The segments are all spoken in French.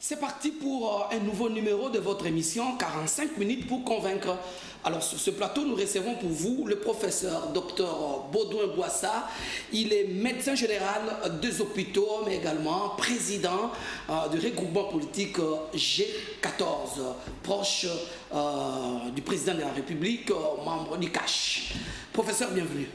C'est parti pour un nouveau numéro de votre émission 45 minutes pour convaincre. Alors sur ce plateau, nous recevons pour vous le professeur Dr Baudouin Boissa. Il est médecin général des hôpitaux, mais également président du regroupement politique G14, proche du président de la République, membre du CACH. Professeur, bienvenue.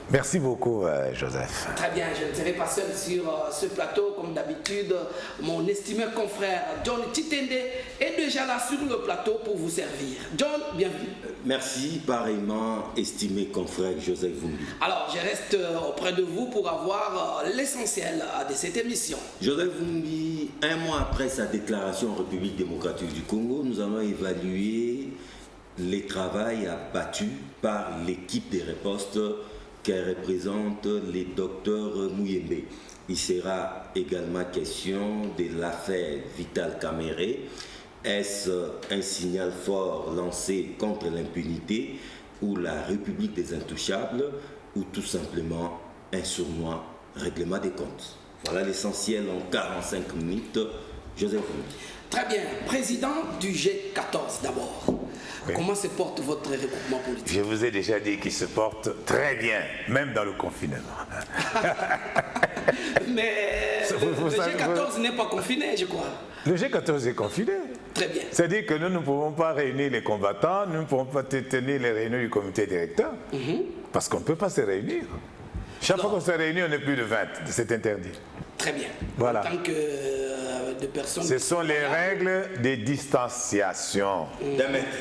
Merci beaucoup, Joseph. Très bien, je ne serai pas seul sur ce plateau, comme d'habitude. Mon estimé confrère John Titende est déjà là sur le plateau pour vous servir. John, bienvenue. Merci, pareillement, estimé confrère Joseph Vumbi. Alors, je reste auprès de vous pour avoir l'essentiel de cette émission. Joseph Vumbi, un mois après sa déclaration en République démocratique du Congo, nous allons évaluer les travaux abattus par l'équipe des ripostes qu'elle représente les docteurs Mouyembe. Il sera également question de l'affaire Vital Kamere. Est-ce un signal fort lancé contre l'impunité ou la République des Intouchables ou tout simplement un sournois règlement des comptes? Voilà l'essentiel en 45 minutes. Joseph. Très bien. Président du G14 d'abord. Oui. Comment se porte votre regroupement politique? Je vous ai déjà dit qu'il se porte très bien, même dans le confinement. Mais le G14 n'est pas confiné, je crois. Le G14 est confiné. Très bien. C'est-à-dire que nous ne pouvons pas réunir les combattants, nous ne pouvons pas tenir les réunions du comité directeur, parce qu'on ne peut pas se réunir. Chaque fois qu'on se réunit, on est plus de 20, c'est interdit. Très bien. Voilà. En tant que de personnes... Ce sont les règles de distanciation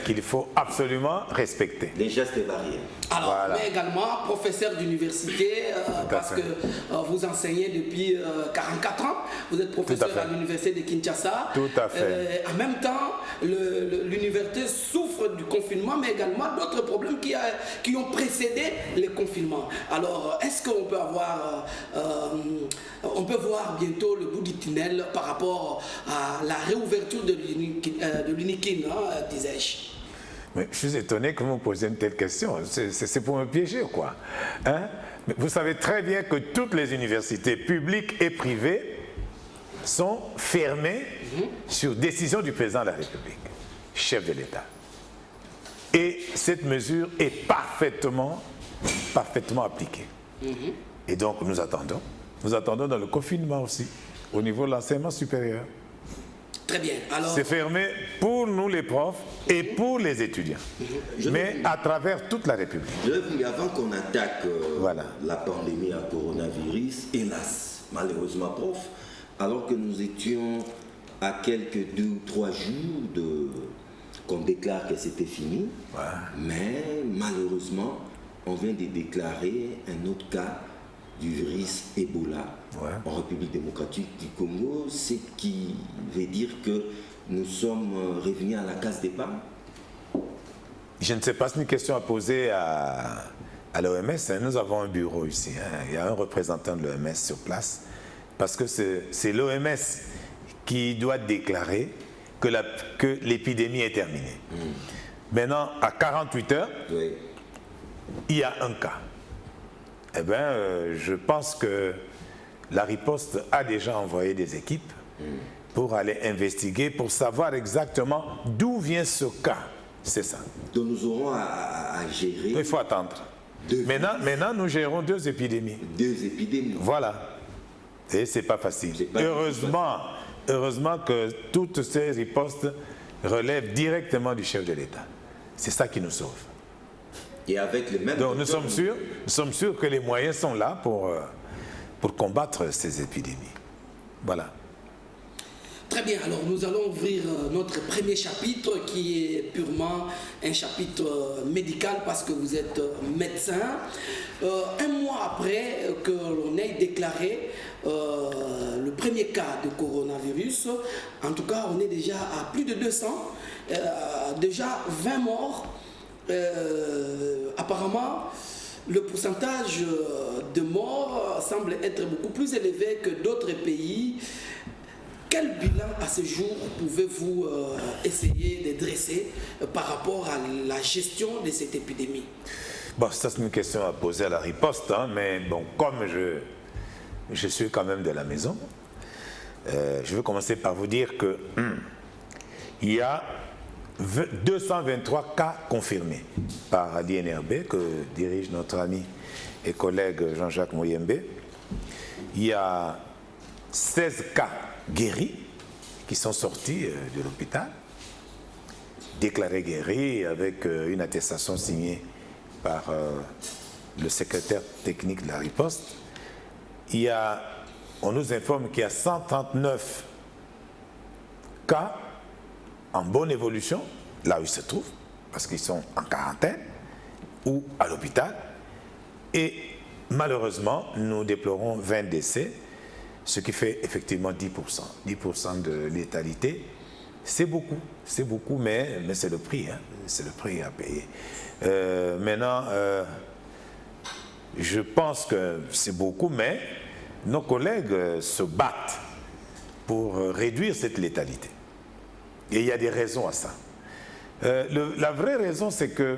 qu'il faut absolument respecter. Les gestes barrières. Alors, voilà. Mais également professeur d'université, parce que vous enseignez depuis 44 ans. Vous êtes professeur à l'université de Kinshasa. Tout à fait. En même temps, l'université souffre du confinement, mais également d'autres problèmes qui ont précédé les confinements. Alors, est-ce qu'on peut avoir... on peut voir bientôt le bout du tunnel par rapport à la réouverture de l'UNIKIN, disais-je. Mais je suis étonné que vous me posiez une telle question. C'est pour me piéger, quoi. Hein? Mais vous savez très bien que toutes les universités publiques et privées sont fermées sur décision du président de la République, chef de l'État. Et cette mesure est parfaitement appliquée. Et donc nous attendons. Nous attendons dans le confinement aussi, au niveau de l'enseignement supérieur. Très bien. Alors... C'est fermé pour nous les profs et pour les étudiants, mais à travers toute la République. Avant qu'on attaque la pandémie à coronavirus, hélas, malheureusement prof, alors que nous étions à quelques 2 ou 3 jours qu'on déclare que c'était fini, mais malheureusement, on vient de déclarer un autre cas du virus Ebola en République démocratique du Congo, ce qui veut dire que nous sommes revenus à la case départ. Je ne sais pas, c'est une question à poser à l'OMS. Nous avons un bureau ici. Il y a un représentant de l'OMS sur place. Parce que c'est l'OMS qui doit déclarer que l'épidémie est terminée. Maintenant, à 48 heures, il y a un cas. Eh bien, je pense que la riposte a déjà envoyé des équipes pour aller investiguer, pour savoir exactement d'où vient ce cas. C'est ça. Donc nous aurons à gérer... Il faut attendre. Maintenant, nous gérons 2 épidémies. 2 épidémies. Voilà. Et ce n'est pas facile. Heureusement que toutes ces ripostes relèvent directement du chef de l'État. C'est ça qui nous sauve. Et avec le même... Donc nous sommes sûrs que les moyens sont là pour combattre ces épidémies. Voilà. Très bien, alors nous allons ouvrir notre premier chapitre qui est purement un chapitre médical parce que vous êtes médecin. Un mois après que l'on ait déclaré le premier cas de coronavirus, en tout cas on est déjà à plus de 200, déjà 20 morts. Apparemment, le pourcentage de morts semble être beaucoup plus élevé que d'autres pays. Quel bilan à ce jour pouvez-vous essayer de dresser par rapport à la gestion de cette épidémie? Bon, ça c'est une question à poser à la riposte, mais bon, comme je suis quand même de la maison, Je vais commencer par vous dire que il y a 223 cas confirmés par l'INRB que dirige notre ami et collègue Jean-Jacques Moyembe. Il y a 16 cas guéris qui sont sortis de l'hôpital, déclarés guéris avec une attestation signée par le secrétaire technique de la riposte. On nous informe qu'il y a 139 cas en bonne évolution, là où ils se trouvent, parce qu'ils sont en quarantaine ou à l'hôpital. Et malheureusement, nous déplorons 20 décès, ce qui fait effectivement 10%. 10% de létalité, c'est beaucoup, mais c'est le prix, hein, c'est le prix à payer. Maintenant, je pense que c'est beaucoup, mais nos collègues se battent pour réduire cette létalité. Et il y a des raisons à ça. La vraie raison, c'est que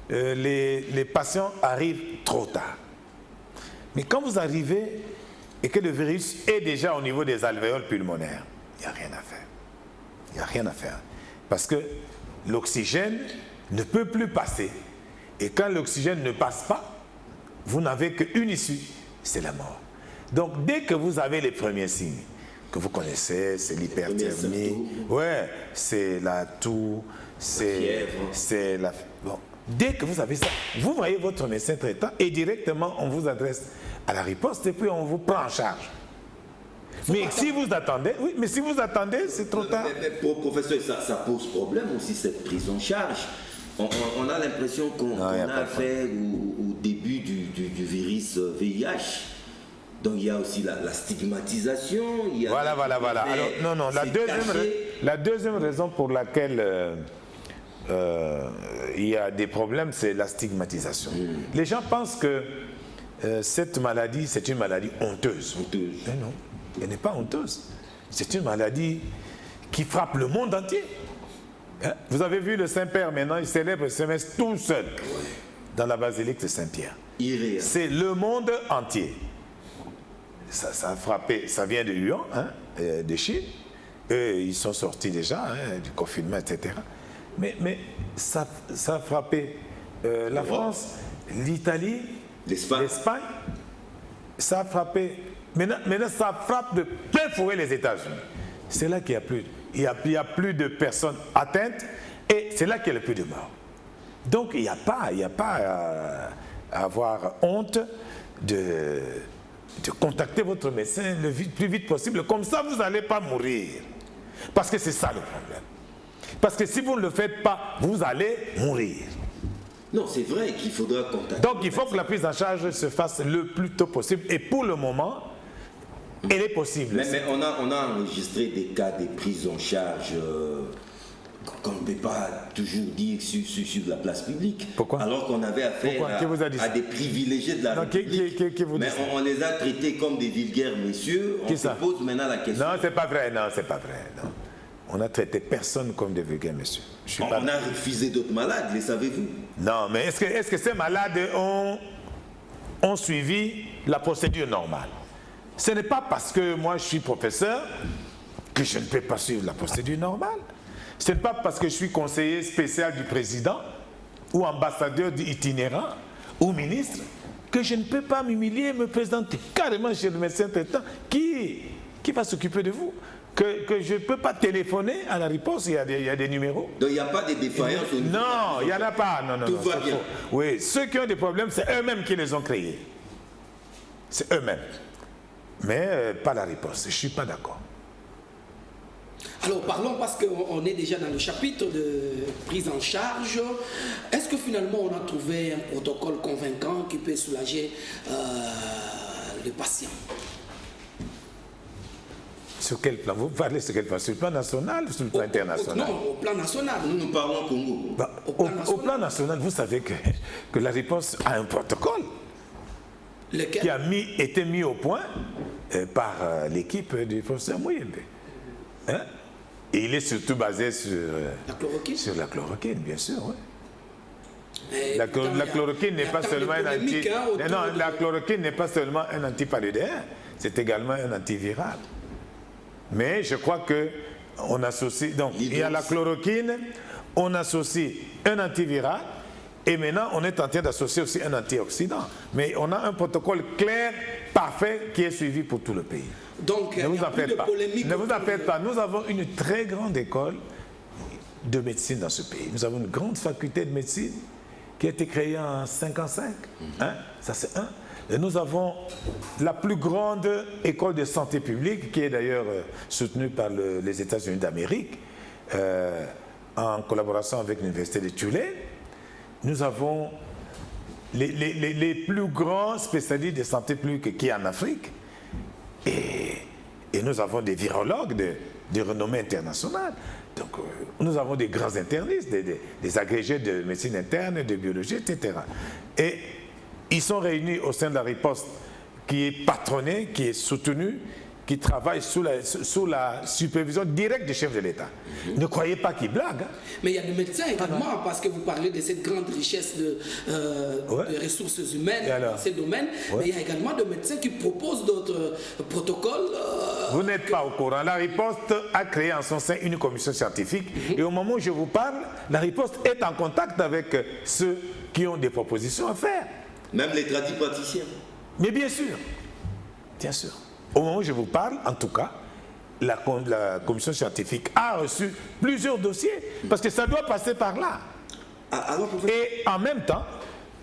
les patients arrivent trop tard. Mais quand vous arrivez et que le virus est déjà au niveau des alvéoles pulmonaires, il n'y a rien à faire. Il n'y a rien à faire. Parce que l'oxygène ne peut plus passer. Et quand l'oxygène ne passe pas, vous n'avez qu'une issue, c'est la mort. Donc dès que vous avez les premiers signes, que vous connaissez, c'est l'hyperthermie, ouais, c'est la toux, c'est la... Bon, dès que vous avez ça, vous voyez votre médecin traitant et directement on vous adresse à la riposte et puis on vous prend en charge. Mais si vous attendez, oui, mais si vous attendez, c'est trop tard. Mais professeur, ça pose problème aussi cette prise en charge. On a l'impression qu'on a affaire au début du virus VIH. Donc il y a aussi la stigmatisation. Il y a voilà. Alors, non, la deuxième raison pour laquelle il y a des problèmes, c'est la stigmatisation. Les gens pensent que cette maladie, c'est une maladie honteuse. Mais non, elle n'est pas honteuse. C'est une maladie qui frappe le monde entier. Vous avez vu le Saint-Père maintenant, il célèbre le semestre tout seul dans la basilique de Saint-Pierre. C'est le monde entier. Ça a frappé, ça vient de Wuhan, hein, de Chine. Eux, ils sont sortis déjà du confinement, etc. Mais ça a frappé la France, l'Italie, l'Espagne. Ça a frappé. Maintenant, ça frappe de plein fouet les États-Unis. C'est là qu'il y a plus de personnes atteintes et c'est là qu'il y a le plus de morts. Donc il n'y a pas à avoir honte de contacter votre médecin le plus vite possible. Comme ça, vous n'allez pas mourir. Parce que c'est ça le problème. Parce que si vous ne le faites pas, vous allez mourir. Non, c'est vrai qu'il faudra contacter. Donc il faut que la prise en charge se fasse le plus tôt possible. Et pour le moment, elle est possible. Mais on a enregistré des cas de prise en charge qu'on ne peut pas toujours dire sur la place publique. Pourquoi? Alors qu'on avait affaire à des privilégiés de la République. Mais on les a traités comme des vulgaires messieurs. On se pose maintenant la question. Non, c'est pas vrai. Non. On a traité personne comme des vulgaires messieurs. On a refusé d'autres malades, les savez-vous? Non, mais est-ce que ces malades ont suivi la procédure normale? Ce n'est pas parce que moi je suis professeur que je ne peux pas suivre la procédure normale. Ce n'est pas parce que je suis conseiller spécial du président ou ambassadeur itinérant ou ministre que je ne peux pas m'humilier et me présenter carrément chez le médecin traitant qui va s'occuper de vous. Que je ne peux pas téléphoner à la riposte, il y a des numéros. Donc il n'y a pas de défaillance au niveau. Non, il n'y en a pas. Non, tout va bien. Oui, ceux qui ont des problèmes, c'est eux-mêmes qui les ont créés. C'est eux-mêmes. Mais pas la riposte. Je ne suis pas d'accord. Alors parlons, parce qu'on est déjà dans le chapitre de prise en charge. Est-ce que finalement on a trouvé un protocole convaincant qui peut soulager le patient? Sur quel plan? Vous parlez sur quel plan? Sur le plan national ou sur le plan international? Non, au plan national. Nous parlons au Congo. Au plan national, vous savez que la riposte a un protocole qui a été mis au point par l'équipe du professeur Moyembe. Hein? Et il est surtout basé sur la chloroquine, bien sûr. Oui. La chloroquine n'est pas seulement un la chloroquine n'est pas seulement un antipaludéen, c'est également un antiviral. Mais je crois qu'on associe, donc il y a la chloroquine, on associe un antiviral, et maintenant on est en train d'associer aussi un antioxydant. Mais on a un protocole clair, parfait, qui est suivi pour tout le pays. Donc, ne vous en faites pas. Polémique. Ne vous en faites pas. Nous avons une très grande école de médecine dans ce pays. Nous avons une grande faculté de médecine qui a été créée en 1955. Hein? Ça, c'est un. Et nous avons la plus grande école de santé publique, qui est d'ailleurs soutenue par les États-Unis d'Amérique, en collaboration avec l'Université de Tulane. Nous avons les plus grands spécialistes de santé publique qui est en Afrique. Et nous avons des virologues de renommée internationale. Donc, nous avons des grands internistes, des agrégés de médecine interne, de biologie, etc. Et ils sont réunis au sein de la riposte qui est patronnée, qui est soutenue, qui travaille sous la supervision directe du chef de l'État. Ne croyez pas qu'ils blaguent. Hein. Mais il y a des médecins également, parce que vous parlez de cette grande richesse de ressources humaines dans ces domaines. Ouais. Mais il y a également des médecins qui proposent d'autres protocoles. Vous n'êtes pas au courant. La riposte a créé en son sein une commission scientifique. Et au moment où je vous parle, la riposte est en contact avec ceux qui ont des propositions à faire. Même les praticiens. Mais bien sûr. Bien sûr. Au moment où je vous parle, en tout cas, la commission scientifique a reçu plusieurs dossiers, parce que ça doit passer par là. Et en même temps,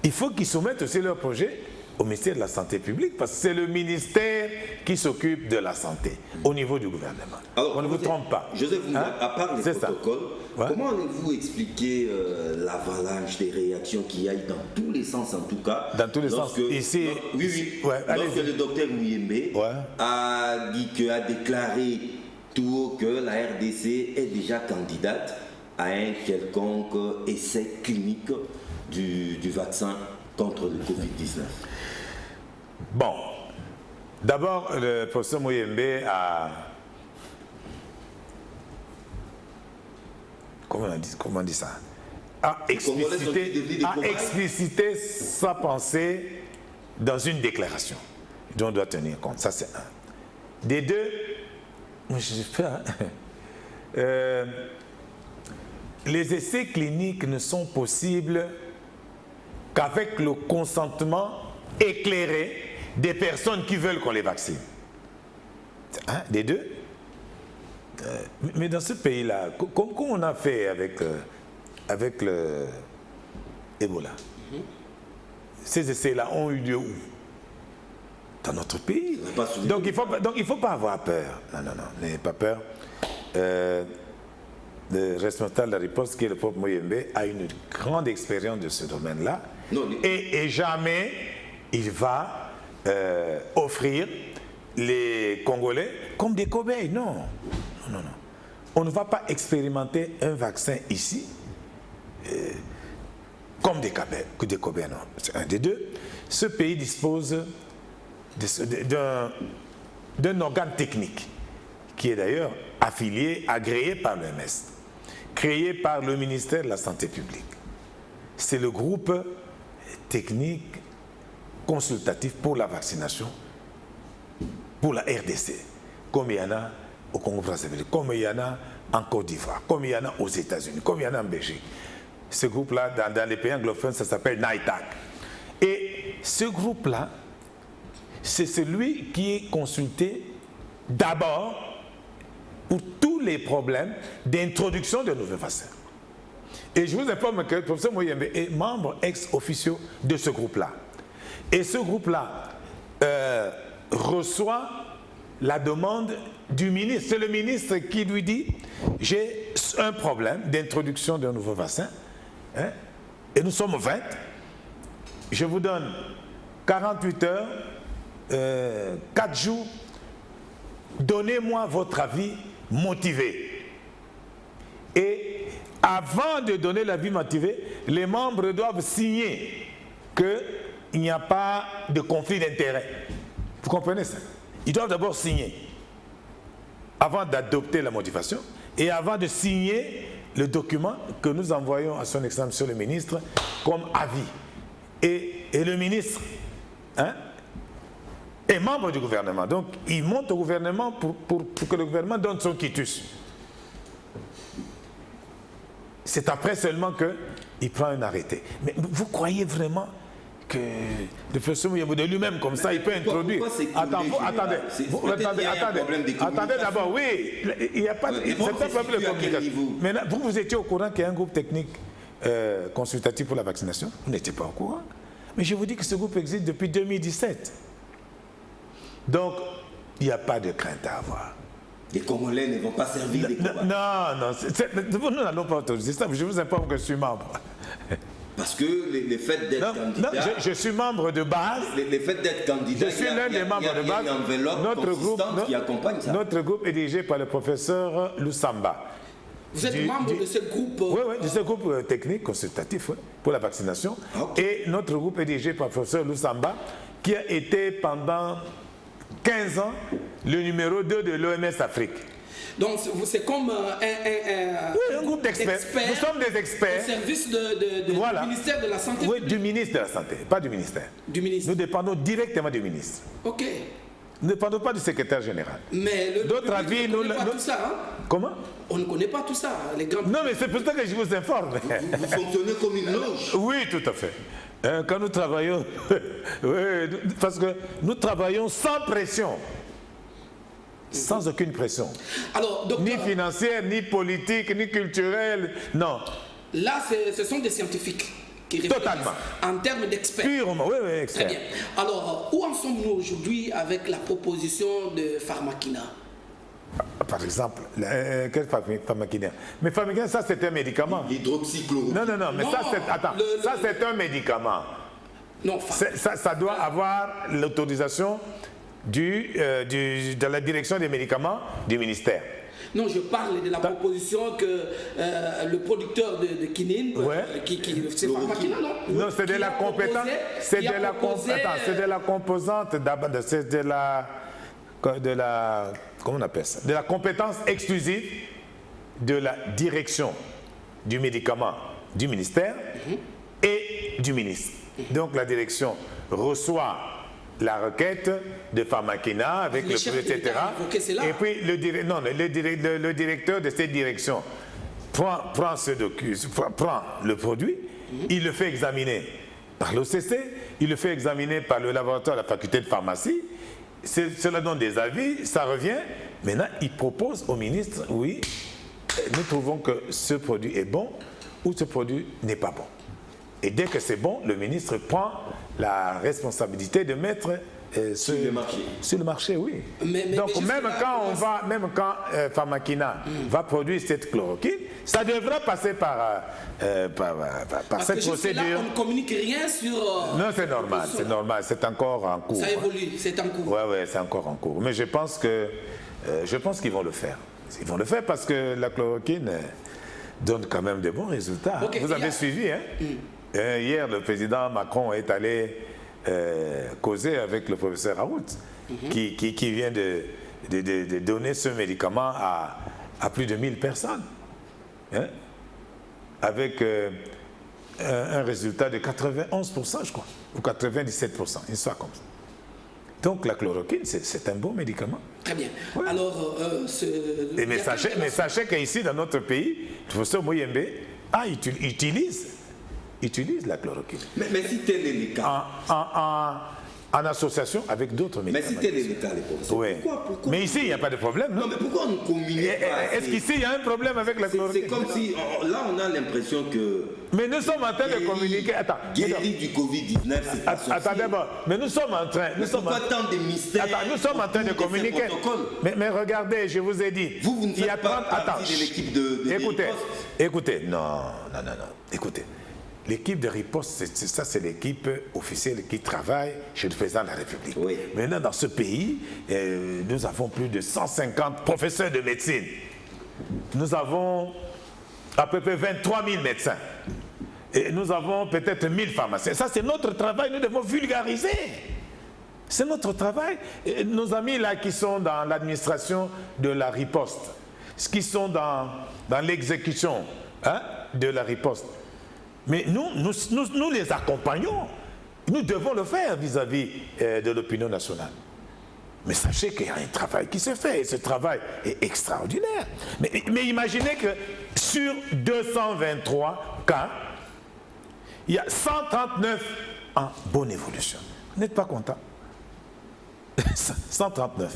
il faut qu'ils soumettent aussi leur projet au ministère de la Santé publique, parce que c'est le ministère qui s'occupe de la santé au niveau du gouvernement. Alors, on ne vous trompe pas. Joseph, à part les protocoles, comment allez-vous expliquer l'avalanche des réactions qu'il y a dans tous les sens, en tout cas? Dans tous les sens. Ici, lorsque le docteur Mouyembe a déclaré tout haut que la RDC est déjà candidate à un quelconque essai clinique du vaccin contre le Covid-19. Bon, d'abord, le professeur Mouyembe a... Comment on dit ça? A explicité sa pensée dans une déclaration dont on doit tenir compte. Ça, c'est un. Des deux, je sais pas. Les essais cliniques ne sont possibles qu'avec le consentement éclairé des personnes qui veulent qu'on les vaccine. Hein, des deux. Mais dans ce pays-là, comme on a fait avec le Ebola, ces essais-là ont eu lieu où? Dans notre pays. Donc il ne faut pas avoir peur. Non, n'ayez pas peur. Le responsable de la riposte, qui est le pauvre Mouyembe, a une grande expérience de ce domaine-là. Et jamais il va offrir les Congolais comme des cobayes. Non. On ne va pas expérimenter un vaccin ici comme des cobayes. Non. C'est un des deux. Ce pays dispose d'un organe technique qui est d'ailleurs affilié, agréé par l'OMS, créé par le ministère de la Santé publique. C'est le groupe technique consultatif pour la vaccination pour la RDC, comme il y en a au Congo-Brazzaville, comme il y en a en Côte d'Ivoire, comme il y en a aux États-Unis, comme il y en a en Belgique. Ce groupe-là, dans les pays anglophones, ça s'appelle NITAC. Et ce groupe-là, c'est celui qui est consulté d'abord pour tous les problèmes d'introduction de nouveaux vaccins. Et je vous informe que le professeur Mouyembe est membre ex-officio de ce groupe-là. Et ce groupe-là reçoit la demande du ministre. C'est le ministre qui lui dit « J'ai un problème d'introduction d'un nouveau vaccin, hein, et nous sommes 20. Je vous donne 48 heures, 4 jours. Donnez-moi votre avis motivé. » Et avant de donner l'avis motivé, les membres doivent signer qu'il n'y a pas de conflit d'intérêt. Vous comprenez ça? Ils doivent d'abord signer avant d'adopter la motivation et avant de signer le document que nous envoyons à son Excellence Monsieur le ministre comme avis. Et le ministre, hein, est membre du gouvernement. Donc, il monte au gouvernement pour que le gouvernement donne son quitus. C'est après seulement qu'il prend un arrêté. Mais vous croyez vraiment que le professeur Mouyembo lui-même, comme ça, il peut introduire... Attendez d'abord, oui, il n'y a pas... C'est un problème de communication. Maintenant, vous étiez au courant qu'il y a un groupe technique consultatif pour la vaccination? Vous n'étiez pas au courant. Mais je vous dis que ce groupe existe depuis 2017. Donc, il n'y a pas de crainte à avoir. Les Congolais ne vont pas servir des combats. Non, nous n'allons pas autoriser ça. Je vous informe que je suis membre. Parce que le fait d'être candidat... Non, je suis membre de base. Le fait d'être candidat, je suis l'un des membres de base. Il y a une enveloppe consistante qui accompagne ça. Notre groupe est dirigé par le professeur Lusamba. Vous êtes membre de ce groupe Oui, de ce groupe technique consultatif pour la vaccination. Okay. Et notre groupe est dirigé par le professeur Lusamba, qui a été pendant 15 ans le numéro 2 de l'OMS Afrique. Donc c'est comme un groupe d'experts. Nous sommes des experts. Au service du ministère de la Santé. Oui, du ministre de la Santé, pas du ministère. Du ministre. Nous dépendons directement du ministre. Ok. Nous ne dépendons pas du secrétaire général. Mais d'autres avis, nous ne connaissons pas tout ça. Hein? Comment? On ne connaît pas tout ça. Les grands... Non, mais c'est pour ça que je vous informe. Vous fonctionnez comme une loge. Oui, tout à fait. Quand nous travaillons, oui, parce que nous travaillons sans pression. Sans aucune pression. Alors, docteur, ni financière, ni politique, ni culturelle, non. Là, ce sont des scientifiques qui réfléchissent. Totalement. En termes d'experts. Purement, oui, experts. Très bien. Alors, où en sommes-nous aujourd'hui avec la proposition de Pharmakina? Par exemple, quel Pharmakina? Mais Pharmakina, ça c'est un médicament. L'hydroxychloroquine. Non, mais ça c'est un médicament. Non, ça doit avoir l'autorisation de la direction des médicaments du ministère. Non, je parle de la proposition que le producteur de quinine, c'est Pharmakina, non? Non, c'est de la compétence, c'est de la composante, c'est de la, comment on appelle ça? De la compétence exclusive de la direction du médicament du ministère et du ministre. Donc la direction reçoit la requête de Pharmakina avec le prix, etc. Et puis le directeur de cette direction prend le produit, il le fait examiner par l'OCC, il le fait examiner par le laboratoire de la faculté de pharmacie, cela donne des avis, ça revient. Maintenant, il propose au ministre, oui, nous trouvons que ce produit est bon ou ce produit n'est pas bon. Et dès que c'est bon, le ministre prend la responsabilité de mettre sur le marché. Sur le marché, oui. Donc même quand Pharmakina va produire cette chloroquine, ça devra passer par cette procédure. Là, on ne communique rien sur... non, c'est normal, c'est encore en cours. Ça évolue, c'est en cours. Oui, c'est encore en cours. Mais je pense qu'ils vont le faire. Ils vont le faire parce que la chloroquine donne quand même de bons résultats. Okay, vous avez suivi, hein? Hier, le président Macron est allé causer avec le professeur Raoult, qui vient de donner ce médicament à plus de 1000 personnes, hein, avec un résultat de 91%, je crois, ou 97%, une histoire comme ça. Donc la chloroquine, c'est un bon médicament. Très bien. Ouais. Alors, mais sachez qu'ici, dans notre pays, le professeur Mouyembe utilise la chloroquine. Mais si tel est le cas. En association avec d'autres médicaments. Mais si tel est le cas, les professeurs, oui. Pourquoi mais ici, il n'y a pas de problème. Non, mais pourquoi on ne communique pas? Est-ce qu'ici, il y a un problème avec la chloroquine? C'est comme si, là, on a l'impression que... Mais nous sommes en train de communiquer... Guéri du Covid-19, c'est pas sorcier. Attends d'abord, mais nous sommes en train... Pourquoi tant de mystères? Nous sommes en train de communiquer. Mais regardez, je vous ai dit... Vous ne faites pas partie de l'équipe de Écoutez, non. Écoutez. L'équipe de riposte, c'est l'équipe officielle qui travaille chez le président de la République. Oui. Maintenant, dans ce pays, nous avons plus de 150 professeurs de médecine. Nous avons à peu près 23 000 médecins. Et nous avons peut-être 1000 pharmaciens. Ça, c'est notre travail, nous devons vulgariser. C'est notre travail. Et nos amis là qui sont dans l'administration de la riposte, qui sont dans l'exécution de la riposte, mais nous les accompagnons. Nous devons le faire vis-à-vis de l'opinion nationale. Mais sachez qu'il y a un travail qui se fait, et ce travail est extraordinaire. Mais imaginez que sur 223 cas, il y a 139 en bonne évolution. Vous n'êtes pas content? 139.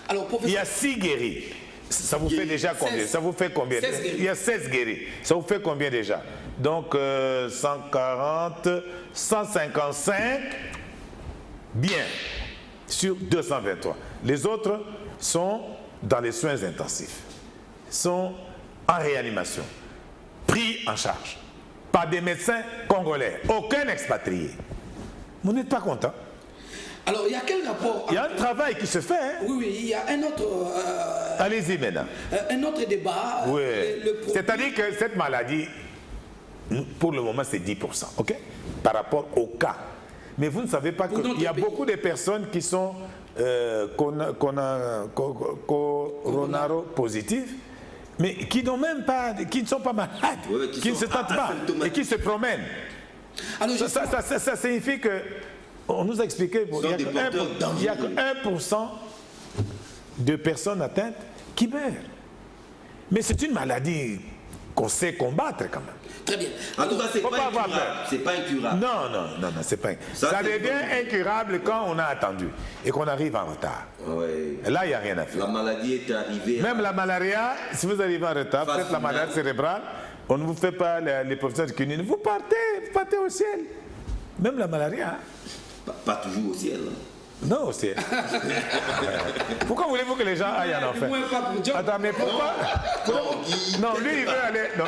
Alors, professeur, il y a 6 guéris. Ça vous fait déjà combien? 16. Ça vous fait combien? 16 guéris. Il y a 16 guéris. Ça vous fait combien déjà? Donc 140, 155, bien, sur 223. Les autres sont dans les soins intensifs, sont en réanimation, pris en charge par des médecins congolais, aucun expatrié. Vous n'êtes pas content? alors, il y a quel rapport? Il y a un travail qui se fait. Hein? Oui, il y a un autre... Allez-y maintenant. Un autre débat. Oui. Produit... C'est-à-dire que cette maladie, pour le moment, c'est 10%, ok? Par rapport au cas. Mais vous ne savez pas qu'il y a beaucoup de personnes qui sont coronaro-positives, mais qui n'ont même pas, qui ne sont pas malades, qui ne se tentent pas et qui se promènent. Alors, ça signifie que, on nous a expliqué, il n'y a que 1% de personnes atteintes qui meurent. Mais c'est une maladie qu'on sait combattre quand même. Très bien. En tout cas, c'est pas incurable. C'est pas incurable. Non, c'est pas. Ça devient incurable quand on a attendu et qu'on arrive en retard. Ouais. Et là, il n'y a rien à faire. La maladie est arrivée. Même la malaria, si vous arrivez en retard, peut-être la maladie cérébrale, on ne vous fait pas les professeurs de quinine. Vous partez au ciel. Même la malaria. Pas toujours au ciel. Non, au ciel. Pourquoi voulez-vous que les gens aillent en enfer? Attends, mais pourquoi? Non, lui,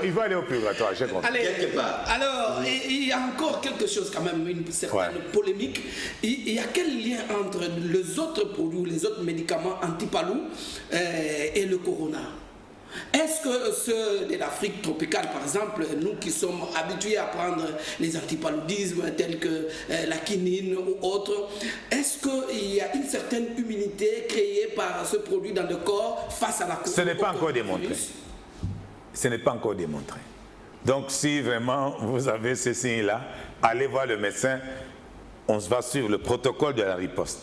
il veut aller au purgatoire, j'ai compris. Allez, Quelque part. alors, il y a encore quelque chose quand même, une certaine polémique. Il y a quel lien entre les autres produits, les autres médicaments antipalou et le corona? Est-ce que ceux de l'Afrique tropicale, par exemple, nous qui sommes habitués à prendre les antipaludismes tels que la quinine ou autres, est-ce qu'il y a une certaine immunité créée par ce produit dans le corps face à la Ce n'est pas encore démontré. Ce n'est pas encore démontré. Donc si vraiment vous avez ces signes-là, allez voir le médecin, on se va suivre le protocole de la riposte.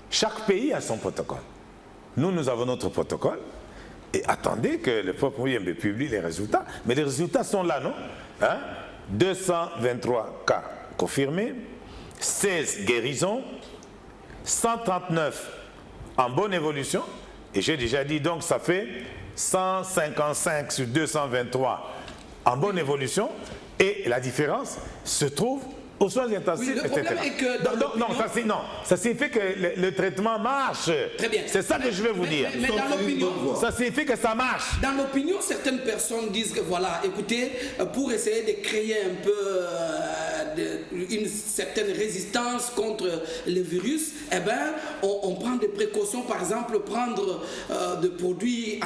Chaque pays a son protocole. Nous avons notre protocole. Et attendez que le propre IMB publie les résultats. Mais les résultats sont là, non? 223 cas confirmés, 16 guérisons, 139 en bonne évolution. Et j'ai déjà dit, donc ça fait 155 sur 223 en bonne évolution. Et la différence se trouve aux soins intensifs, oui, le problème est que ça signifie que le traitement marche. Très bien. C'est ça que je veux vous dire. Mais dans l'opinion, ça signifie que ça marche. Dans l'opinion, certaines personnes disent que voilà, écoutez, pour essayer de créer un peu une certaine résistance contre le virus, eh ben, on prend des précautions, par exemple, prendre des produits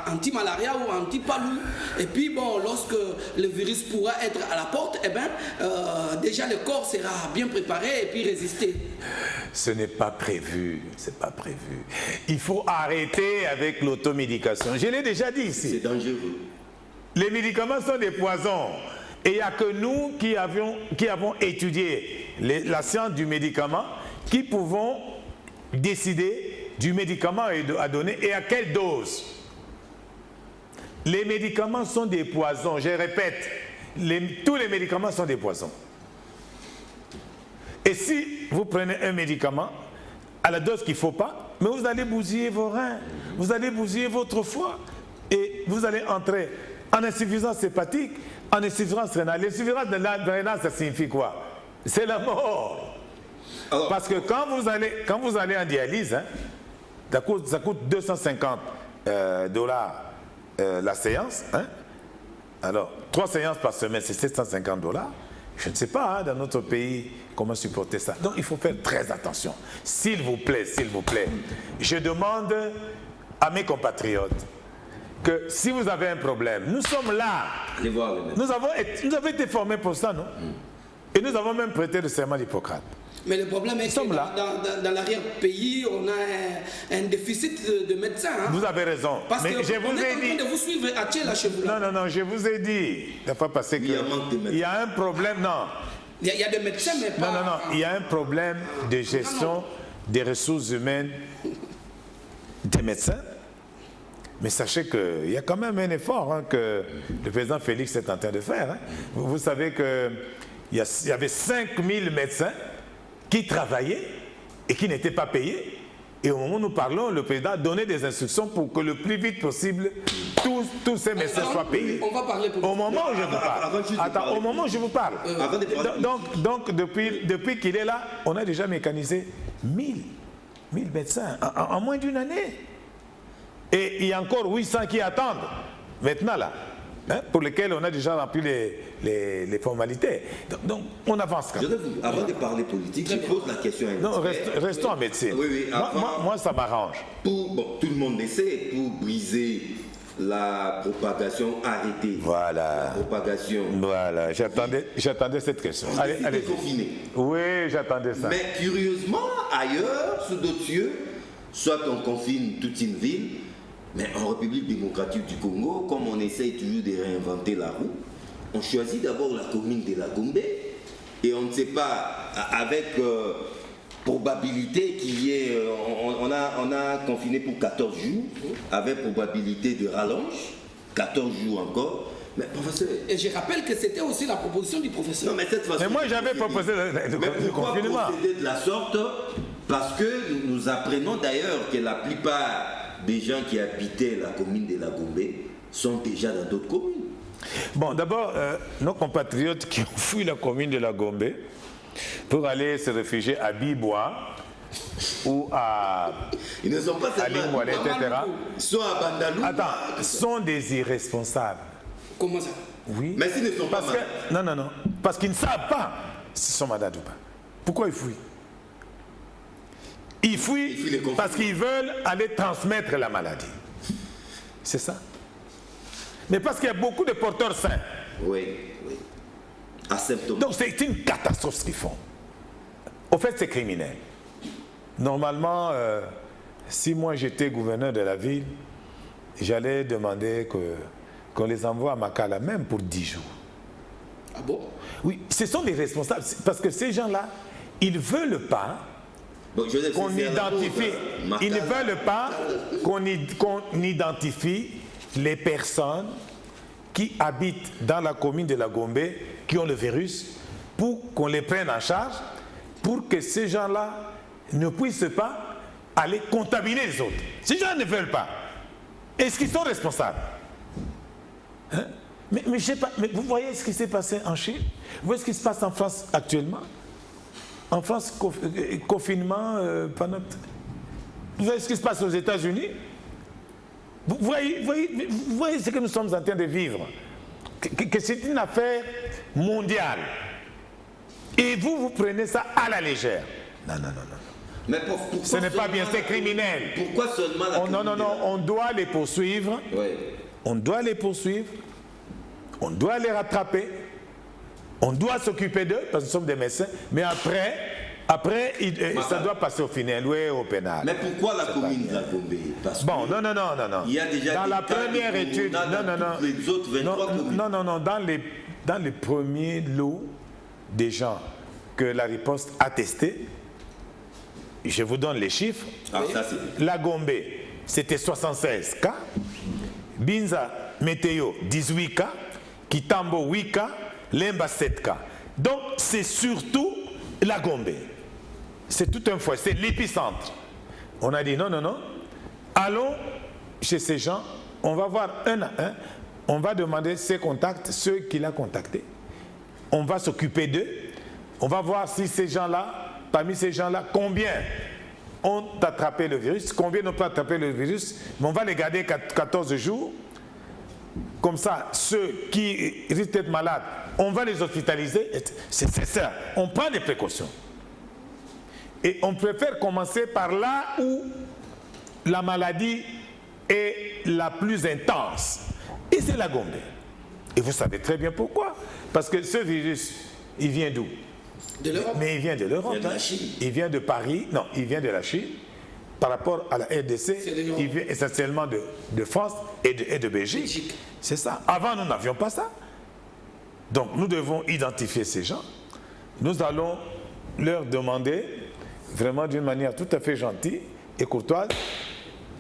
anti-malaria ou anti-palou. Et puis, bon, lorsque le virus pourra être à la porte, eh ben, déjà le corps sera bien préparé et puis résister. Ce n'est pas prévu, c'est pas prévu. Il faut arrêter avec l'automédication. Je l'ai déjà dit ici. C'est dangereux. Les médicaments sont des poisons. Et il n'y a que nous qui avons étudié la science du médicament qui pouvons décider du médicament à donner et à quelle dose. Les médicaments sont des poisons, je répète. Tous les médicaments sont des poisons. Et si vous prenez un médicament à la dose qu'il ne faut pas, mais vous allez bousiller vos reins, vous allez bousiller votre foie et vous allez entrer en insuffisance hépatique, en insuffisance rénale. L'insuffisance rénale, ça signifie quoi? C'est la mort. Alors, parce que quand vous allez en dialyse, hein, ça coûte 250 dollars la séance. Hein. Alors, 3 séances par semaine, c'est 750 dollars. Je ne sais pas, dans notre pays, comment supporter ça. Donc, il faut faire très attention. S'il vous plaît, je demande à mes compatriotes que si vous avez un problème, nous sommes là. Allez voir le médecin. Nous avons été formés pour ça, non? Et nous avons même prêté le serment d'Hippocrate. Mais le problème est que dans l'arrière-pays, on a un déficit de médecins. Hein? Vous avez raison. Parce mais que je vous ai dit. De vous suivre à chez vous. Non, je vous ai dit. Il ne faut pas passer que. Il y a un problème, non. Il y a des médecins, mais pas... Non, il y a un problème de gestion des ressources humaines des médecins. Mais sachez qu'il y a quand même un effort que le président Félix est en train de faire. Vous savez qu'il y avait 5000 médecins qui travaillaient et qui n'étaient pas payés. Et au moment où nous parlons, le président a donné des instructions pour que le plus vite possible, tous ces médecins soient payés. On va parler pour au moment où je vous parle. Attends, au moment où je vous parle. Donc depuis qu'il est là, on a déjà mécanisé 1000 médecins en moins d'une année. Et il y a encore 800 qui attendent maintenant là, pour lesquels on a déjà rempli les formalités. Donc on avance quand même. Avant de parler politique, je pose la question à Non, restons en médecine. Oui, moi, ça m'arrange. Tout le monde le sait, pour briser la propagation, arrêter la propagation. Voilà, j'attendais cette question. Allez. Confiné. Oui, j'attendais ça. Mais curieusement, ailleurs, sous d'autres cieux, soit on confine toute une ville, mais en République démocratique du Congo, comme on essaye toujours de réinventer la roue, on choisit d'abord la commune de la Gombe et on ne sait pas, avec probabilité qu'il y ait, on a confiné pour 14 jours, avec probabilité de rallonge, 14 jours encore. Mais professeur... Et je rappelle que c'était aussi la proposition du professeur. Non, mais cette façon... Mais moi j'avais proposé le confinement. Procéder de la sorte? Parce que nous apprenons d'ailleurs que la plupart des gens qui habitaient la commune de la Gombe sont déjà dans d'autres communes. Bon, d'abord, nos compatriotes qui ont fui la commune de la Gombe pour aller se réfugier à Bibois ou à Ils ne sont pas seulement etc. Ils sont à Bandalou. Attends, sont des irresponsables. Comment ça? Oui. Mais s'ils ne sont pas malades. Non. Parce qu'ils ne savent pas s'ils sont malades ou pas. Pourquoi ils fuient? Ils fuient parce qu'ils veulent aller transmettre la maladie. C'est ça. Mais parce qu'il y a beaucoup de porteurs sains. Oui. Asymptomatiques. Donc c'est une catastrophe ce qu'ils font. Au fait, c'est criminel. Normalement, si moi j'étais gouverneur de la ville, j'allais demander qu'on les envoie à Makala même pour 10 jours. Ah bon? Oui, ce sont des responsables. Parce que ces gens-là, ils ne veulent pas qu'on identifie. Ils ne veulent pas qu'on identifie les personnes qui habitent dans la commune de la Gombe, qui ont le virus, pour qu'on les prenne en charge, pour que ces gens-là ne puissent pas aller contaminer les autres. Ces gens ne veulent pas. Est-ce qu'ils sont responsables? Mais je sais pas, mais vous voyez ce qui s'est passé en Chine? Vous voyez ce qui se passe en France actuellement? En France, confinement pendant... Vous voyez ce qui se passe aux États-Unis? Vous voyez ce que nous sommes en train de vivre? Que c'est une affaire mondiale. Et vous prenez ça à la légère. Non. Mais ce n'est pas bien, c'est criminel. Pourquoi seulement la Non, on doit les poursuivre. Oui. On doit les poursuivre. On doit les rattraper. On doit s'occuper d'eux, parce que nous sommes des médecins. Mais après ça doit passer au final, oui, au pénal. Mais pourquoi la commune de la Gombe? Bon, non. Il y a déjà dans la première étude, les autres 23 communes. Non, dans les premiers lots des gens que la riposte a testés, je vous donne les chiffres. La Gombe, c'était 76 cas. Binza, Météo, 18 cas. Kitambo, 8 cas. Lemba, 7 cas. Donc, c'est surtout la Gombe. C'est tout un foyer, c'est l'épicentre. On a dit non. Allons chez ces gens, on va voir un à un, on va demander ses contacts, ceux qu'il a contactés. On va s'occuper d'eux. On va voir si ces gens-là, parmi ces gens-là, combien ont attrapé le virus, combien n'ont pas attrapé le virus, mais on va les garder 14 jours. Comme ça, ceux qui risquent d'être malades, on va les hospitaliser. C'est ça. On prend des précautions. Et on préfère commencer par là où la maladie est la plus intense. Et c'est la Gombe. Et vous savez très bien pourquoi. Parce que ce virus, il vient d'où? De l'Europe. Mais il vient de l'Europe. Il vient de la Chine. Il vient de Paris. Non, il vient de la Chine. Par rapport à la RDC, il vient essentiellement de France et de Belgique. C'est ça. Avant, nous n'avions pas ça. Donc, nous devons identifier ces gens, nous allons leur demander, vraiment d'une manière tout à fait gentille et courtoise,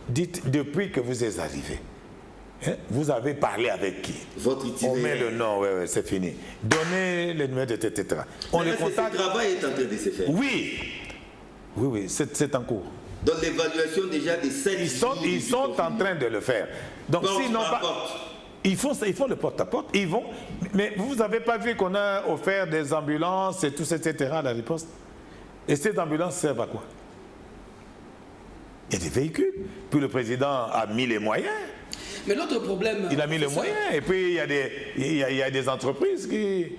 dites depuis que vous êtes arrivés. Hein? Vous avez parlé avec qui? Votre itinéraire. On met le nom, ouais, c'est fini. Donnez les numéros, etc. On les contacte. Le travail est en train de se faire. Oui, oui, c'est en cours. Donc l'évaluation déjà des 7 Ils sont en train de le faire. Donc sinon pas. Ils font le porte-à-porte, ils vont. Mais vous n'avez pas vu qu'on a offert des ambulances et tout, etc. à la riposte? Et ces ambulances servent à quoi? Il y a des véhicules. Puis le président a mis les moyens. Mais l'autre problème... Il a mis les moyens. Et puis il y a des entreprises qui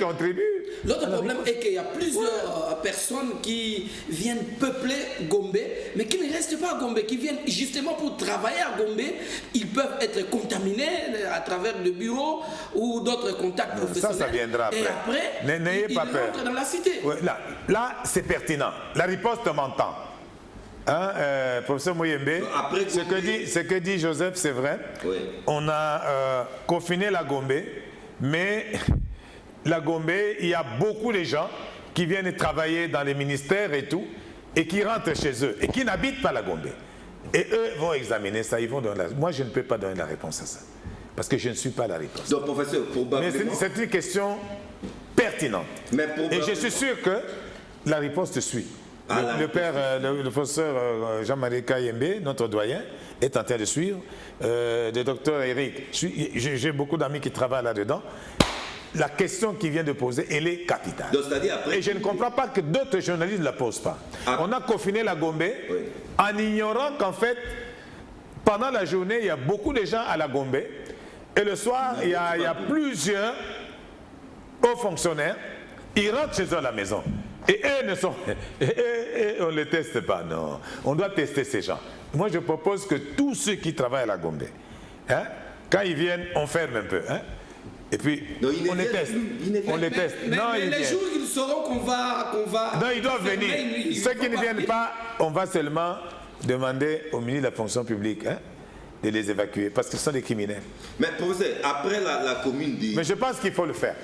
contribuent. L'autre problème est qu'il y a plusieurs personnes qui viennent peupler Gombe, mais qui ne restent pas à Gombe, qui viennent justement pour travailler à Gombe. Ils peuvent être contaminés à travers le bureau ou d'autres contacts professionnels. Ça viendra après. Et après, n'ayez pas peur. Rentrent dans la cité. Ouais, là c'est pertinent. La riposte m'entend. Hein, professeur Mouyembe, ce que dit Joseph, c'est vrai. Oui. On a confiné la Gombe, mais la Gombe, il y a beaucoup de gens qui viennent travailler dans les ministères et tout, et qui rentrent chez eux, et qui n'habitent pas la Gombe. Et eux vont examiner ça, ils vont donner Moi, je ne peux pas donner la réponse à ça, parce que je ne suis pas la réponse. Donc, professeur, probablement... Mais c'est une question pertinente. Mais et je suis sûr que la réponse te suit. Le professeur Jean-Marie Kayembe, notre doyen, est en train de suivre. Le docteur Eric, j'ai beaucoup d'amis qui travaillent là-dedans. La question qu'il vient de poser, elle est capitale. Donc, après, et je ne comprends pas que d'autres journalistes ne la posent pas. On a confiné la Gombe en ignorant qu'en fait, pendant la journée, il y a beaucoup de gens à la Gombe. Et le soir, il y a plusieurs hauts fonctionnaires. Ils rentrent chez eux à la maison. Et eux ne sont... Et on ne les teste pas, non. On doit tester ces gens. Moi, je propose que tous ceux qui travaillent à la Gombe, hein, quand ils viennent, on ferme un peu. Hein, et puis, on les teste. On les teste. Mais les jours ils sauront qu'on va... Non, ils doivent venir. Ceux qui ne viennent pas, on va seulement demander au ministre de la fonction publique de les évacuer, parce qu'ils sont des criminels. Mais professeur, après la commune de... Mais je pense qu'il faut le faire.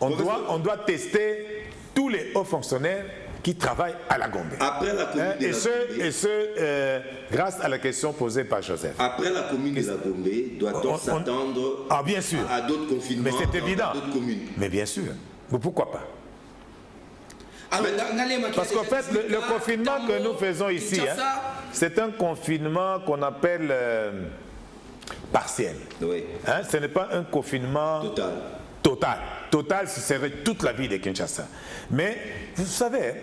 On doit tester tous les hauts fonctionnaires qui travaillent à la Gombe. Après la commune de et ce, grâce à la question posée par Joseph. Après la commune de la Gombe, doit-on s'attendre à d'autres confinements? Mais c'est évident. D'autres communes? Mais bien sûr. Mais pourquoi pas? Alors, parce qu'en fait, le confinement que nous faisons ici, c'est un confinement qu'on appelle partiel. Oui. Ce n'est pas un confinement total, ce serait toute la vie de Kinshasa. Mais vous savez,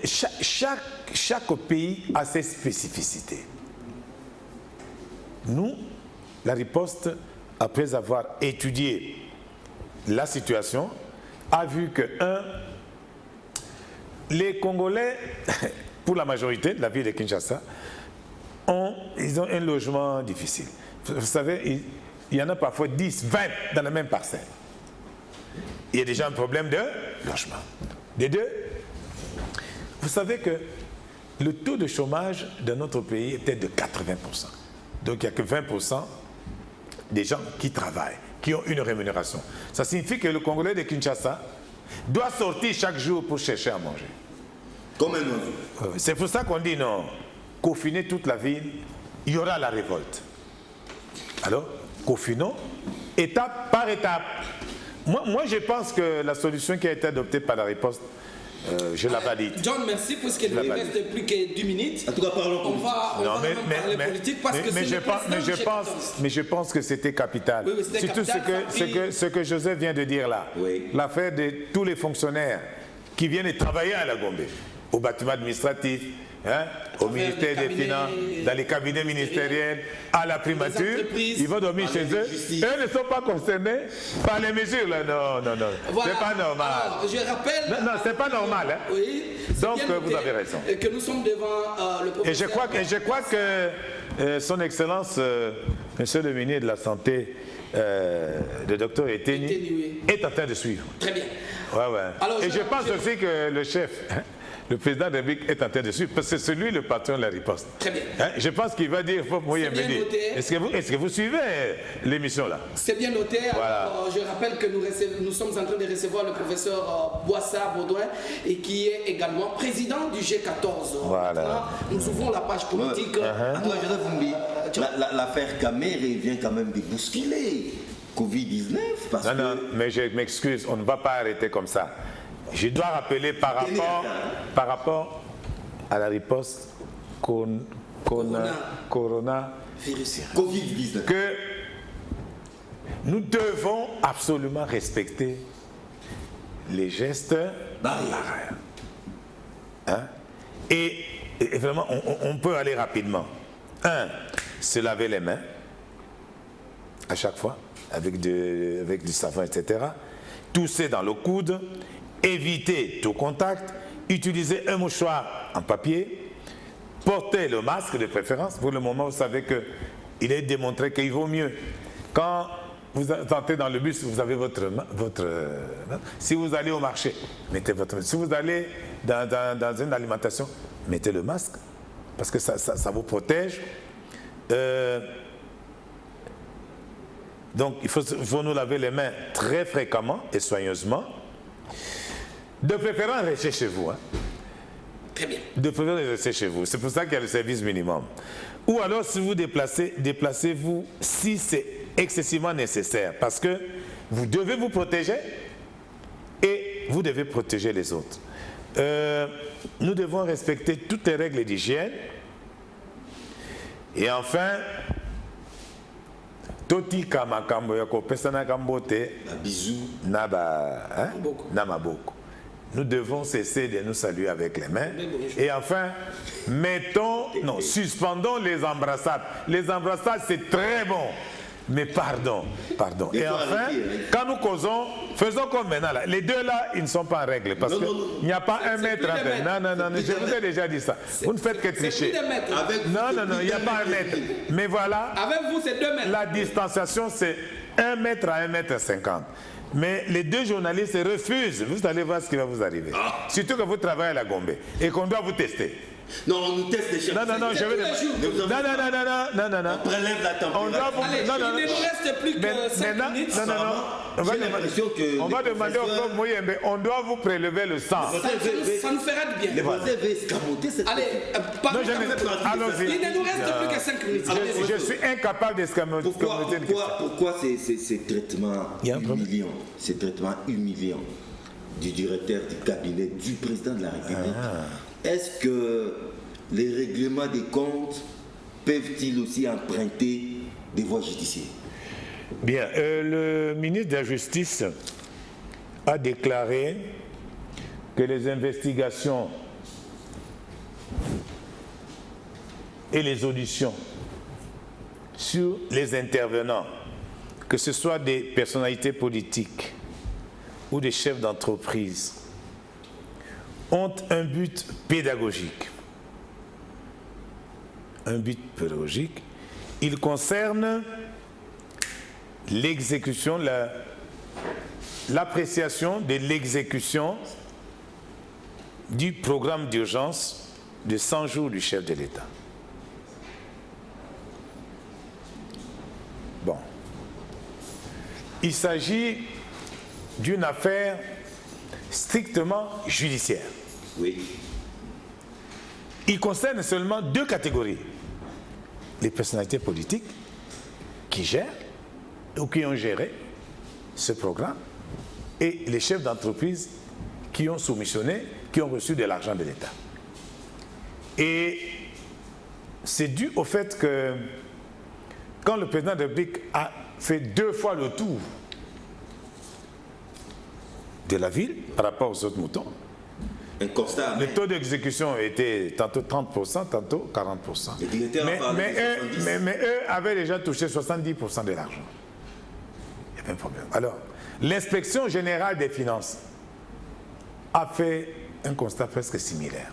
chaque pays a ses spécificités. Nous, la riposte, après avoir étudié la situation, a vu que, les Congolais, pour la majorité de la ville de Kinshasa, ils ont un logement difficile. Vous savez, il y en a parfois 10, 20 dans la même parcelle. Il y a déjà un problème de logement. De deux, vous savez que le taux de chômage de notre pays est peut-être de 80%. Donc il n'y a que 20% des gens qui travaillent, qui ont une rémunération. Ça signifie que le Congolais de Kinshasa doit sortir chaque jour pour chercher à manger. Comme un oiseau. C'est pour ça qu'on dit non, confiner toute la ville, il y aura la révolte. Alors, confinons, étape par étape. Moi, je pense que la solution qui a été adoptée par la riposte, je la valide. John, merci, puisqu'il ne reste plus que 10 minutes. En tout cas, parlons on va parler politique parce que je pense que c'était capital. Oui, surtout capital, ce que Joseph vient de dire là. Oui. L'affaire de tous les fonctionnaires qui viennent travailler à la Gombe, au bâtiment administratif, au ministère des Finances, dans les cabinets ministériels, à la primature, ils vont dormir chez eux. Eux ne sont pas concernés par les mesures. Là. Non. Voilà. C'est pas normal. Alors, je rappelle... Non, c'est pas normal. Oui. Donc, vous avez raison. Que nous sommes devant le professeur... Et je crois que son Excellence, Monsieur le ministre de la Santé, le docteur Eteni, est en train de suivre. Très bien. Ouais. Alors, et je pense aussi que le chef le président de la République est en train de suivre, parce que c'est lui le patron de la riposte. Très bien. Hein, je pense qu'il va dire, est-ce que vous suivez l'émission là? C'est bien noté. Voilà. Alors, je rappelle que nous sommes en train de recevoir le professeur Boissa Baudouin, et qui est également président du G14. Voilà. Maintenant, nous ouvrons la page politique. Attends, l'affaire Kamere vient quand même de bousculer Covid-19 parce que... Non, mais je m'excuse, on ne va pas arrêter comme ça. Je dois rappeler par rapport à la riposte Corona Covid-19 que nous devons absolument respecter les gestes barrières. Hein? Et vraiment, on peut aller rapidement. Se laver les mains à chaque fois avec du savon, etc. Tousser dans le coude, éviter tout contact, utiliser un mouchoir en papier, porter le masque de préférence. Pour le moment, vous savez qu'il est démontré qu'il vaut mieux. Quand vous entrez dans le bus, vous avez votre si vous allez au marché, mettez votre masque. Si vous allez dans une alimentation, mettez le masque, parce que ça vous protège. Donc, il faut nous laver les mains très fréquemment et soigneusement. De préférence, restez chez vous. Hein. Très bien. De préférence, restez chez vous. C'est pour ça qu'il y a le service minimum. Ou alors, si vous déplacez-vous si c'est excessivement nécessaire. Parce que vous devez vous protéger et vous devez protéger les autres. Nous devons respecter toutes les règles d'hygiène. Et enfin, Toti Kamakambo Yako Pesana Kambote bisous Namaboko. Nous devons cesser de nous saluer avec les mains. Et enfin, suspendons les embrassades. Les embrassades, c'est très bon. Mais pardon. Et enfin, quand nous causons, faisons comme maintenant. Là. Les deux là, ils ne sont pas en règle. Parce qu'il n'y a pas un mètre entre. Non, je vous ai déjà dit ça. Vous ne faites que tricher. Non, il n'y a pas un mètre. Mais voilà. Avec vous, c'est 2 mètres. La distanciation, c'est 1 mètre à 1,50 m. Mais les deux journalistes refusent. Vous allez voir ce qui va vous arriver. Surtout que vous travaillez à la Gombe et qu'on doit vous tester. Non, on nous teste les chefs. Non, je vais... Non. On prélève la température. Allez, il ne nous reste plus que 5 minutes. On va demander au prof Mouyembe, on doit vous prélever le sang. Ça nous fera du bien. Vous avez escamoté cette... Allez, allons-y. Il ne nous reste plus que 5 minutes. Je suis incapable d'escamoter. Pourquoi ces traitements humiliants, ces traitements humiliants du directeur du cabinet du président de la République? Est-ce que les règlements des comptes peuvent-ils aussi emprunter des voies judiciaires? Bien, le ministre de la Justice a déclaré que les investigations et les auditions sur les intervenants, que ce soit des personnalités politiques ou des chefs d'entreprise, ont un but pédagogique. Un but pédagogique. Il concerne l'exécution, l'appréciation de l'exécution du programme d'urgence de 100 jours du chef de l'État. Bon. Il s'agit d'une affaire strictement judiciaire. Oui. Il concerne seulement 2 catégories. Les personnalités politiques qui gèrent ou qui ont géré ce programme et les chefs d'entreprise qui ont soumissionné, qui ont reçu de l'argent de l'État. Et c'est dû au fait que quand le président de la République a fait 2 fois le tour de la ville par rapport aux autres moutons, le taux d'exécution était tantôt 30%, tantôt 40%. Mais eux avaient déjà touché 70% de l'argent. Il y avait un problème. Alors, l'inspection générale des finances a fait un constat presque similaire.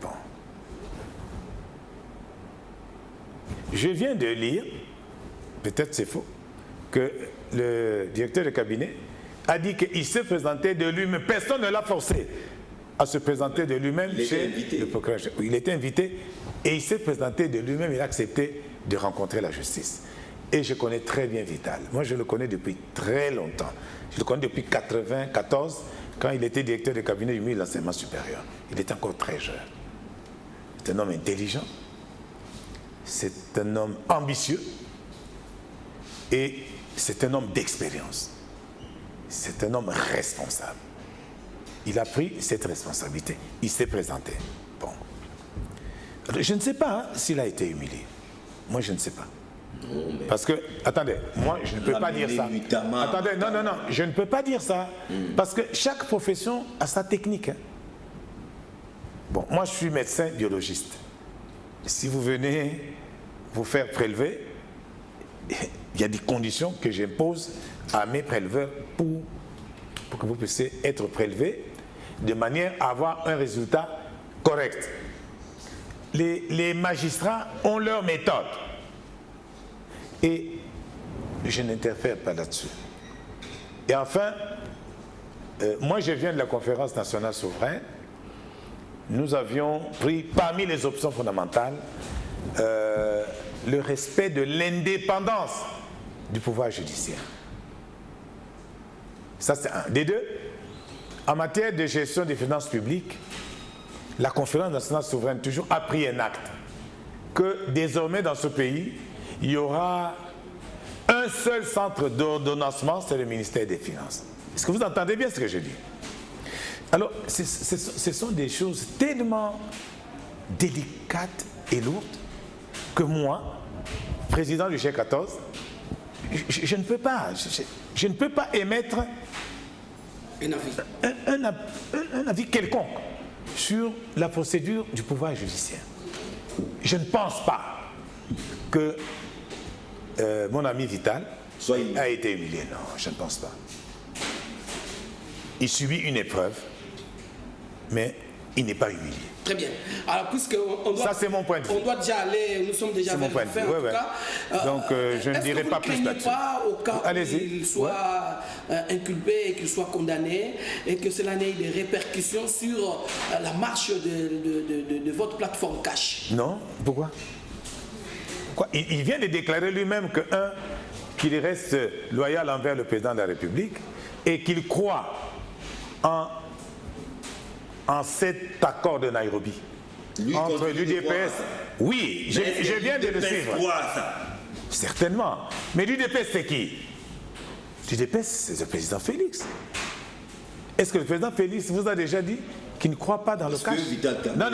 Bon. Je viens de lire, peut-être c'est faux, que le directeur de cabinet a dit qu'il s'est présenté de lui, mais personne ne l'a forcé. à se présenter de lui-même chez le procureur. Il était invité et il s'est présenté de lui-même, il a accepté de rencontrer la justice. Et je connais très bien Vital. Moi, je le connais depuis très longtemps. Je le connais depuis 1994, quand il était directeur de cabinet du ministre de l'Enseignement supérieur. Il était encore très jeune. C'est un homme intelligent, c'est un homme ambitieux et c'est un homme d'expérience. C'est un homme responsable. Il a pris cette responsabilité. Il s'est présenté. Bon. Alors, je ne sais pas s'il a été humilié. Moi, je ne sais pas. Non, mais... Parce que, attendez, moi, je ne peux pas dire ça. Attendez, non, je ne peux pas dire ça. Parce que chaque profession a sa technique. Hein. Bon, moi, je suis médecin biologiste. Si vous venez vous faire prélever, il y a des conditions que j'impose à mes préleveurs pour que vous puissiez être prélevé de manière à avoir un résultat correct. Les magistrats ont leur méthode. Et je n'interfère pas là-dessus. Et enfin, moi je viens de la conférence nationale souveraine. Nous avions pris parmi les options fondamentales le respect de l'indépendance du pouvoir judiciaire. Ça c'est un. Des deux, en matière de gestion des finances publiques, la conférence nationale souveraine toujours a pris un acte que désormais dans ce pays, il y aura un seul centre d'ordonnancement, c'est le ministère des Finances. Est-ce que vous entendez bien ce que je dis? Alors, ce sont des choses tellement délicates et lourdes que moi, président du G14, je ne peux pas, je ne peux pas émettre un avis quelconque sur la procédure du pouvoir judiciaire. Je ne pense pas que mon ami Vital a été humilié. Non, je ne pense pas. Il subit une épreuve, mais il n'est pas humilié. Très bien. Alors, puisque on doit, ça, c'est mon point de vue. On doit déjà aller, nous sommes déjà vers la fin, en tout cas. Donc, je ne dirai pas plus là-dessus. Pas au cas où il soit inculpé et qu'il soit condamné et que cela n'ait des répercussions sur la marche de votre plateforme Cash? Non. Pourquoi? Il vient de déclarer lui-même qu'il reste loyal envers le président de la République et qu'il croit en cet accord de Nairobi entre l'UDPS. Oui, je viens de le suivre. Certainement. Mais l'UDPS, c'est qui? L'UDPS, c'est le président Félix. Est-ce que le président Félix vous a déjà dit qu'il ne croit pas dans le cash? Non,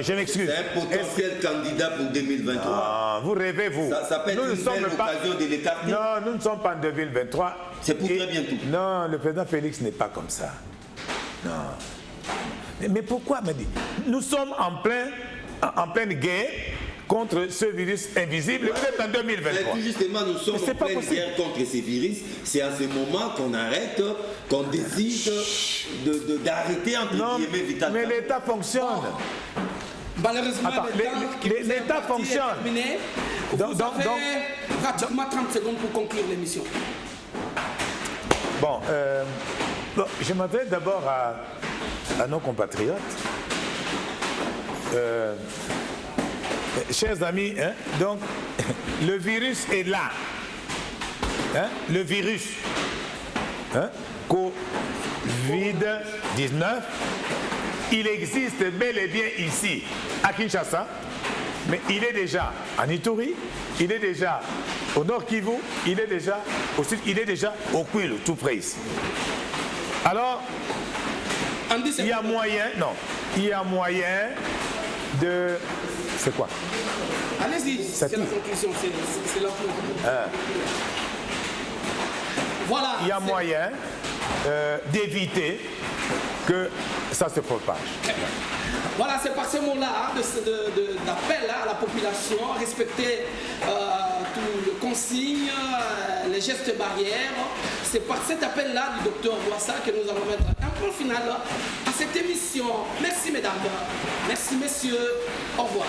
je m'excuse. C'est un potentiel candidat pour 2023. Ah, vous rêvez, vous. Ça peut être une belle occasion de l'écarter. Non, nous ne sommes pas en 2023. C'est pour très bientôt. Non, le président Félix n'est pas comme ça. Non. Mais pourquoi, me dit? Nous sommes en pleine guerre contre ce virus invisible, peut-être en 2023. Justement, nous sommes en pleine guerre contre ces virus. C'est à ce moment qu'on arrête, qu'on décide d'arrêter entre guillemets Vital. Mais l'État fonctionne. Malheureusement, l'État fonctionne. Vous avez pratiquement 30 secondes pour conclure l'émission. Bon, je m'adresse d'abord à nos compatriotes. Chers amis, hein, donc le virus est là. Hein, le virus, hein, Covid-19, il existe bel et bien ici, à Kinshasa, mais il est déjà en Ituri, il est déjà au Nord Kivu, il est déjà au Sud, il est déjà au Kwilu, tout près ici. Alors, il y a moyen de... C'est quoi? Allez-y, c'est la conclusion, c'est la conclusion. Voilà. Il y a moyen d'éviter que ça se propage. Voilà, c'est par ces mots-là d'appel à la population, respecter toutes les consignes, les gestes barrières. C'est par cet appel-là du docteur Boissa que nous allons mettre un point final à cette émission. Merci mesdames, merci messieurs, au revoir.